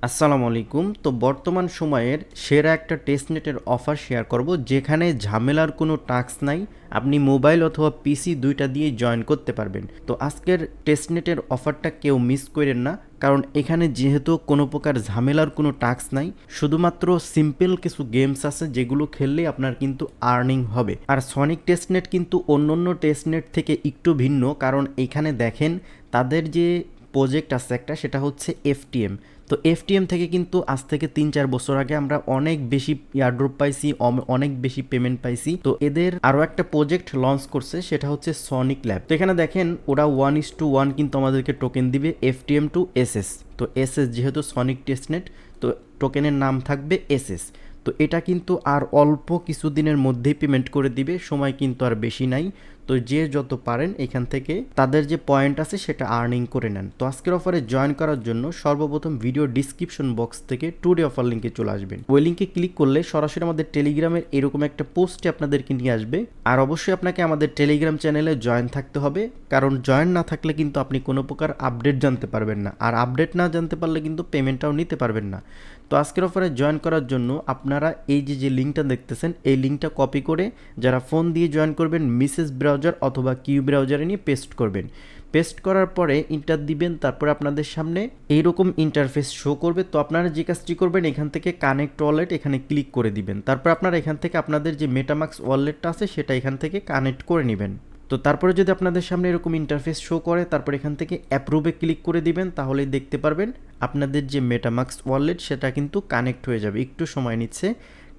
আসসালামু আলাইকুম। তো বর্তমান সময়ের সেরা একটা টেস্টনেটের অফার শেয়ার করব, যেখানে ঝামেলার কোনো টাস্ক নাই। আপনি মোবাইল অথবা পিসি দুইটা দিয়েই জয়েন করতে পারবেন। তো আজকের টেস্টনেটের অফারটা কেউ মিস করেন না, কারণ এখানে যেহেতু কোনো প্রকার ঝামেলার কোনো টাস্ক নাই, শুধুমাত্র সিম্পল কিছু গেমস আছে যেগুলো খেললে আপনার কিন্তু আর্নিং হবে। আর সনিক টেস্টনেট কিন্তু অন্যান্য টেস্টনেট থেকে একটু ভিন্ন, কারণ এখানে দেখেন তাদের যে প্রজেক্ট আছে একটা, সেটা হচ্ছে এফটিএম। তো এফটিএম থেকে কিন্তু আজ থেকে 3-4 বছর আগে আমরা অনেক বেশি ইয়ারড্রপ পাইছি, অনেক বেশি পেমেন্ট পাইছি। তো এদের আরও একটা প্রজেক্ট লঞ্চ করছে, সেটা হচ্ছে সনিক ল্যাব। তো এখানে দেখেন ওরা 1:1 কিন্তু আমাদেরকে টোকেন দিবে এফটিএম টু এসএস। তো এসএস যেহেতু সনিক টেস্টনেট, তো টোকেনের নাম থাকবে এসএস। তো এটা কিন্তু আর অল্প কিছুদিনের মধ্যেই পেমেন্ট করে দিবে, সময় কিন্তু আর বেশি নাই। তো যে যত পারেন এখান থেকে তাদের যে পয়েন্ট আছে সেটা আর্নিং করে নেন। তো আজকের অফারে জয়েন করার জন্য সর্বপ্রথম ভিডিও ডিসক্রিপশন বক্স থেকে টুডে অফার লিঙ্কে চলে আসবেন। ওই লিঙ্কে ক্লিক করলে সরাসরি আমাদের টেলিগ্রামের এরকম একটা পোস্টে আপনাদেরকে নিয়ে আসবে। আর অবশ্যই আপনাকে আমাদের টেলিগ্রাম চ্যানেলে জয়েন থাকতে হবে, কারণ জয়েন না থাকলে কিন্তু আপনি কোনো প্রকার আপডেট জানতে পারবেন না, আর আপডেট না জানতে পারলে কিন্তু পেমেন্টটাও নিতে পারবেন না। তো আজকের অফারে জয়েন করার জন্য আপনারা এই যে লিঙ্কটা দেখতেছেন, এই লিঙ্কটা কপি করে যারা ফোন দিয়ে জয়েন করবেন মিসেস ব্রাউজার অথবা কিউ ব্রাউজারে নিয়ে পেস্ট করবেন। পেস্ট করার পরে ইন্টার দিবেন, তারপরে আপনাদের সামনে এইরকম ইন্টারফেস শো করবে। তো আপনারা যে কাজটি করবেন, এখান থেকে কানেক্ট ওয়ালেট এখানে ক্লিক করে দিবেন। তারপর আপনারা এখান থেকে আপনাদের যে মেটামাক্স ওয়ালেটটা আছে সেটা এখান থেকে কানেক্ট করে নেবেন। তো তারপরে যদি আপনাদের সামনে এরকম ইন্টারফেস শো করে, তারপর এখান থেকে অ্যাপ্রুভে ক্লিক করে দিবেন, তাহলেই দেখতে পারবেন আপনাদের যে মেটামাক্স ওয়ালেট সেটা কিন্তু কানেক্ট হয়ে যাবে। একটু সময় নিচ্ছে।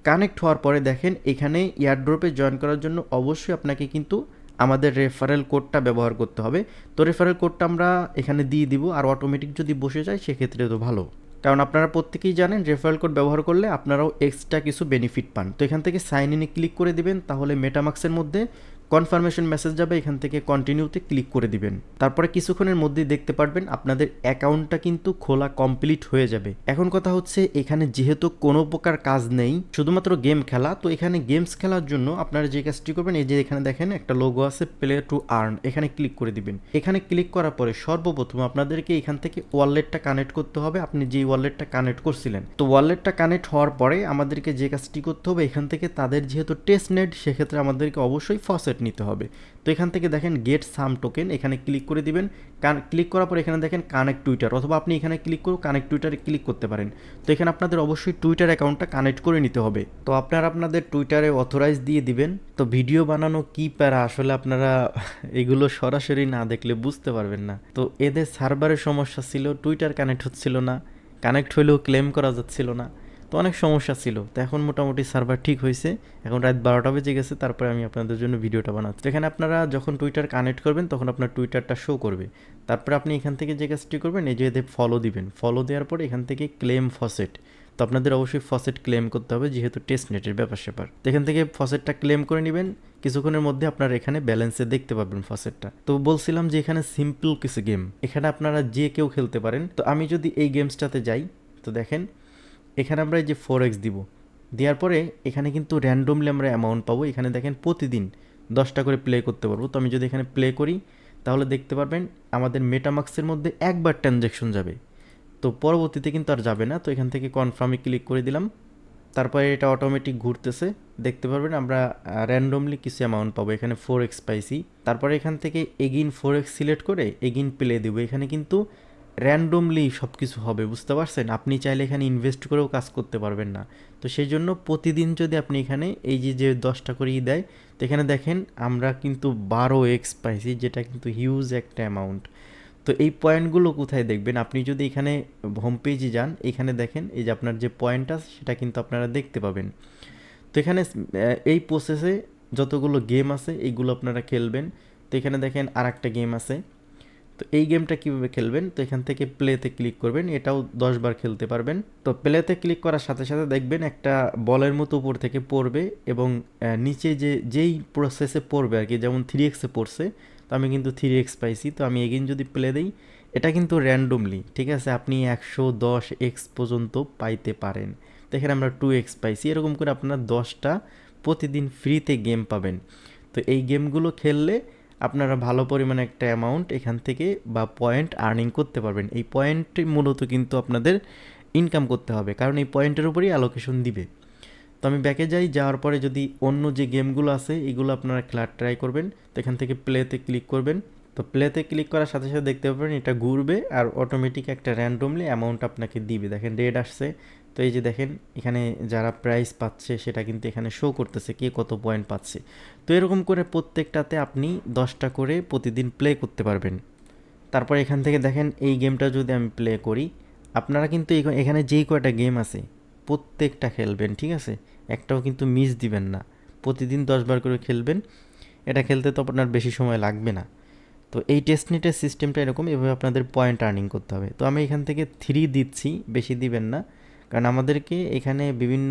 কানেক্ট হওয়ার পরে দেখেন এখানে এয়ারড্রপে জয়েন করার জন্য অবশ্যই আপনাকে কিন্তু আমাদের রেফারেল কোডটা ব্যবহার করতে হবে। তো রেফারেল কোডটা আমরা এখানে দিয়ে দিব, আর অটোমেটিক যদি বসে যায় সেক্ষেত্রে তো ভালো, কারণ আপনারা প্রত্যেকেই জানেন রেফারেল কোড ব্যবহার করলে আপনারাও এক্সট্রা কিছু বেনিফিট পান। তো এখান থেকে সাইন ইনে ক্লিক করে দিবেন, তাহলে মেটামাক্সের মধ্যে কনফার্মেশন মেসেজ যাবে, এখান থেকে কন্টিনিউতে ক্লিক করে দিবেন। তারপরে কিছুক্ষণের মধ্যেই দেখতে পারবেন আপনাদের অ্যাকাউন্টটা কিন্তু খোলা কমপ্লিট হয়ে যাবে। এখন কথা হচ্ছে, এখানে যেহেতু কোনো প্রকার কাজ নেই, শুধুমাত্র গেম খেলা, তো এখানে গেমস খেলার জন্য আপনারা যে কাজটি করবেন, এই যে এখানে দেখেন একটা লোগো আছে প্লে টু আর্ন, এখানে ক্লিক করে দিবেন। এখানে ক্লিক করার পরে সর্বপ্রথম আপনাদেরকে এখান থেকে ওয়ালেটটা কানেক্ট করতে হবে, আপনি যে ওয়ালেটটা কানেক্ট করছিলেন। তো ওয়ালেটটা কানেক্ট হওয়ার পরে আমাদেরকে যে কাজটি করতে হবে, এখান থেকে তাদের যেহেতু টেস্ট নেট, সেক্ষেত্রে আমাদেরকে অবশ্যই ফসেট নিতে হবে। তো এখান থেকে দেখেন গেট সাম টোকেন, এখানে ক্লিক করে দিবেন। ক্লিক করার পর এখানে দেখেন কানেক্ট টুইটার, অথবা আপনি এখানে ক্লিক করে কানেক্ট টুইটারে ক্লিক করতে পারেন। তো এখানে আপনাদের অবশ্যই টুইটার অ্যাকাউন্টটা কানেক্ট করে নিতে হবে। তো আপনারা আপনাদের টুইটারে অথরাইজ দিয়ে দিবেন। তো ভিডিও বানানো কি প্যারা, আসলে আপনারা এগুলো সরাসরি না দেখলে বুঝতে পারবেন না। তো এদের সার্ভারের সমস্যা ছিল, টুইটার কানেক্ট হচ্ছিল না, কানেক্ট হলেও ক্লেম করা যাচ্ছিল না। তো অনেক সমস্যা ছিল। তো এখন মোটামুটি সার্ভার ঠিক হয়েছে, এখন রাত 12টা বেজে গেছে, তারপরে আমি আপনাদের জন্য ভিডিওটা বানাচ্ছি। এখানে আপনারা যখন টুইটার কানেক্ট করবেন তখন আপনার টুইটারটা শো করবে। তারপরে আপনি এখান থেকে যে কাজটি করবেন, এই যে এদের ফলো দিবেন। ফলো দেওয়ার পরে এখান থেকে ক্লেম ফসেট। তো আপনাদের অবশ্যই ফসেট ক্লেম করতে হবে, যেহেতু টেস্ট নেটের ব্যাপার স্যাপার। তো এখান থেকে ফসেটটা ক্লেম করে নেবেন। কিছুক্ষণের মধ্যে আপনারা এখানে ব্যালেন্সে দেখতে পাবেন ফসেটটা। তো বলছিলাম যে এখানে সিম্পল কিছু গেম, এখানে আপনারা যে কেউ খেলতে পারেন। তো আমি যদি এই গেমসটাতে যাই, তো দেখেন এখানে আমরা এই যে 4x দিব, দেওয়ার পরে এখানে কিন্তু র্যান্ডমলি আমরা অ্যামাউন্ট পাবো। এখানে দেখেন প্রতিদিন 10টা করে প্লে করতে পারবো। তো আমি যদি এখানে প্লে করি, তাহলে দেখতে পারবেন আমাদের মেটামাক্সের মধ্যে একবার ট্রানজ্যাকশন যাবে, তো পরবর্তীতে কিন্তু আর যাবে না। তো এখান থেকে কনফার্মে ক্লিক করে দিলাম, তারপরে এটা অটোমেটিক ঘুরতেছে। দেখতে পারবেন আমরা র্যান্ডমলি কিছু অ্যামাউন্ট পাবো। এখানে 4x পাইছি। তারপরে এখান থেকে এগিন 4x সিলেক্ট করে এগিন প্লে দেবো। এখানে কিন্তু র্যান্ডমলি সব কিছু হবে, বুঝতে পারছেন? আপনি চাইলে এখানে ইনভেস্ট করেও কাজ করতে পারবেন না। তো সেই জন্য প্রতিদিন যদি আপনি এখানে এই যে 10টা করেই দেয়, তো এখানে দেখেন আমরা কিন্তু 12x পাইছি, যেটা কিন্তু হিউজ একটা অ্যামাউন্ট। তো এই পয়েন্টগুলো কোথায় দেখবেন? আপনি যদি এখানে হোম পেজে যান, এখানে দেখেন এই যে আপনার যে পয়েন্ট আছে সেটা কিন্তু আপনারা দেখতে পাবেন। তো এখানে এই প্রসেসে যতগুলো গেম আছে এইগুলো আপনারা খেলবেন। তো এখানে দেখেন আর একটা গেম আছে। তো এই গেমটা কীভাবে খেলবেন? তো এখান থেকে প্লেতে ক্লিক করবেন, এটাও 10বার খেলতে পারবেন। তো প্লেতে ক্লিক করার সাথে সাথে দেখবেন একটা বলের মতো উপর থেকে পড়বে, এবং নিচে যেই প্রসেসে পড়বে আর কি, যেমন 3x-এ পড়ছে, তো আমি কিন্তু 3x পাইছি। তো আমি এগেইন যদি প্লে দিই, এটা কিন্তু র্যান্ডমলি, ঠিক আছে, আপনি 110x পর্যন্ত পাইতে পারেন। তো এখানে আমরা 2x পাইছি। এরকম করে আপনার 10টা প্রতিদিন ফ্রিতে গেম পাবেন। তো এই গেমগুলো খেললে আপনারা ভালো পরিমাণে একটা অ্যামাউন্ট এখান থেকে বা পয়েন্ট আর্নিং করতে পারবেন। এই পয়েন্ট মূলত কিন্তু আপনাদের ইনকাম করতে হবে, কারণ এই পয়েন্টের উপরেই অ্যালোকেশন দিবে। তো আমি ব্যাকে যাই, যাওয়ার পরে যদি অন্য যে গেমগুলো আছে এগুলো আপনারা খেলার ট্রাই করবেন। তো এখান থেকে প্লেতে ক্লিক করবেন। তো প্লেতে ক্লিক করার সাথে সাথে দেখতে পাবেন এটা ঘুরবে আর অটোমেটিক একটা র্যান্ডমলি অ্যামাউন্ট আপনাকে দিবে। দেখেন রেড আসছে, তো এই যে দেখেন এখানে যারা প্রাইস পাচ্ছে সেটা কিন্তু এখানে শো করতেছে কে কত পয়েন্ট পাচ্ছে। তো এরকম করে প্রত্যেকটাতে আপনি 10টা করে প্রতিদিন প্লে করতে পারবেন। তারপর এখান থেকে দেখেন এই গেমটা যদি আমি প্লে করি, আপনারা কিন্তু এখানে যেই কয়টা গেম আছে প্রত্যেকটা খেলবেন, ঠিক আছে? একটাও কিন্তু মিস দিবেন না, প্রতিদিন 10 বার করে খেলবেন। এটা খেলতে তো আপনার বেশি সময় লাগবে না। তো এই টেস্টনেটের সিস্টেমটা এরকম, এভাবে আপনাদের পয়েন্ট আর্নিং করতে হবে। তো আমি এখান থেকে 3 দিচ্ছি, বেশি দিবেন না, কারণ আমাদেরকে এখানে বিভিন্ন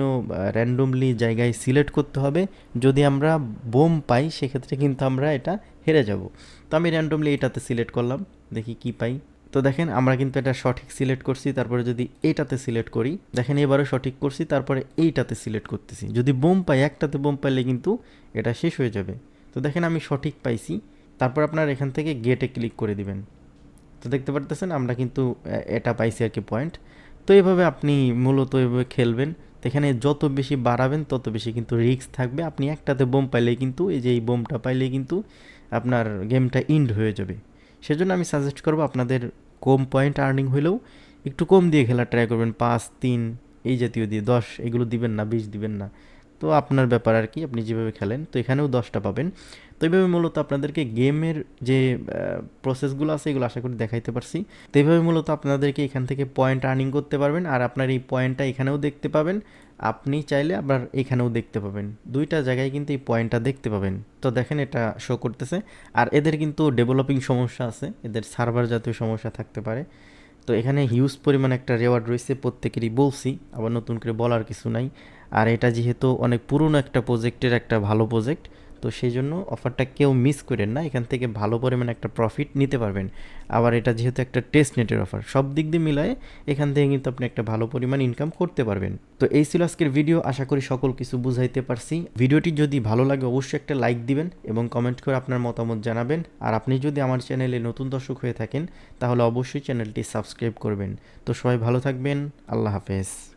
র্যান্ডমলি জায়গায় সিলেক্ট করতে হবে। যদি আমরা বোম পাই সেক্ষেত্রে কিন্তু আমরা এটা হেরে যাব। তো আমি র্যান্ডমলি এটাতে সিলেক্ট করলাম, দেখি কি পাই। তো দেখেন আমরা কিন্তু এটা সঠিক সিলেক্ট করছি, তারপরে যদি এইটাতে সিলেক্ট করি, দেখেন এবারও সঠিক করছি, তারপরে এইটাতে সিলেক্ট করতেছি। যদি বোম পাই, একটাতে বোম পাইলে কিন্তু এটা শেষ হয়ে যাবে। তো দেখেন আমি সঠিক পাইছি। তারপর আপনার এখান থেকে গেটে ক্লিক করে দিবেন। তো দেখতে পারতেছেন আমরা কিন্তু এটা পাইছি আর কি পয়েন্ট। তো এইভাবে আপনি মূলত এভাবে খেলবেন। তো এখানে যত বেশি বাড়াবেন তত বেশি কিন্তু রিস্ক থাকবে। আপনি একটাতে বোম পাইলেই কিন্তু, এই যে এই বোমটা পাইলেই কিন্তু আপনার গেমটা ইন্ড হয়ে যাবে। সেজন্য আমি সাজেস্ট করবো আপনাদের কম পয়েন্ট আর্নিং হলেও একটু কম দিয়ে খেলা ট্রাই করবেন, 5, 3 এই জাতীয় দিয়ে, 10 এগুলো দিবেন না, 20 দিবেন না। তো আপনার ব্যাপার আর কি, আপনি যেভাবে খেলেন। তো এখানেও 10টা পাবেন। তো এইভাবে মূলত আপনাদেরকে গেমের যে প্রসেসগুলো আছে এগুলো আশা করি দেখাইতে পারছি। তো এইভাবে মূলত আপনাদেরকে এখান থেকে পয়েন্ট আর্নিং করতে পারবেন, আর আপনার এই পয়েন্টটা এখানেও দেখতে পাবেন। আপনি চাইলে আবার এখানেও দেখতে পাবেন, দুইটা জায়গায় কিন্তু এই পয়েন্টটা দেখতে পাবেন। তো দেখেন এটা শো করতেছে। আর এদের কিন্তু ডেভেলপিং সমস্যা আছে, এদের সার্ভার জাতীয় সমস্যা থাকতে পারে। তো এখানে হিউজ পরিমাণ একটা রেওয়ার্ড রয়েছে, প্রত্যেকেরই বলছি, আবার নতুন করে বলার কিছু নাই। আর এটা যেহেতু অনেক পুরনো একটা প্রজেক্টের একটা ভালো প্রজেক্ট, তো সেই জন্য অফারটা কেউ মিস করেন না, এখান থেকে ভালো পরিমাণে একটা প্রফিট নিতে পারবেন। আবার এটা যেহেতু একটা টেস্ট নেটের অফার, সব দিক দিয়ে মিলায়ে এখান থেকে কিন্তু আপনি একটা ভালো পরিমাণ ইনকাম করতে পারবেন। তো এই ছিল আজকের ভিডিও, আশা করি সকল কিছু বুঝাইতে পারছি। ভিডিওটি যদি ভালো লাগে অবশ্যই একটা লাইক দিবেন এবং কমেন্ট করে আপনার মতামত জানাবেন। আর আপনি যদি আমার চ্যানেলে নতুন দর্শক হয়ে থাকেন তাহলে অবশ্যই চ্যানেলটি সাবস্ক্রাইব করবেন। তো সবাই ভালো থাকবেন, আল্লাহ হাফেজ।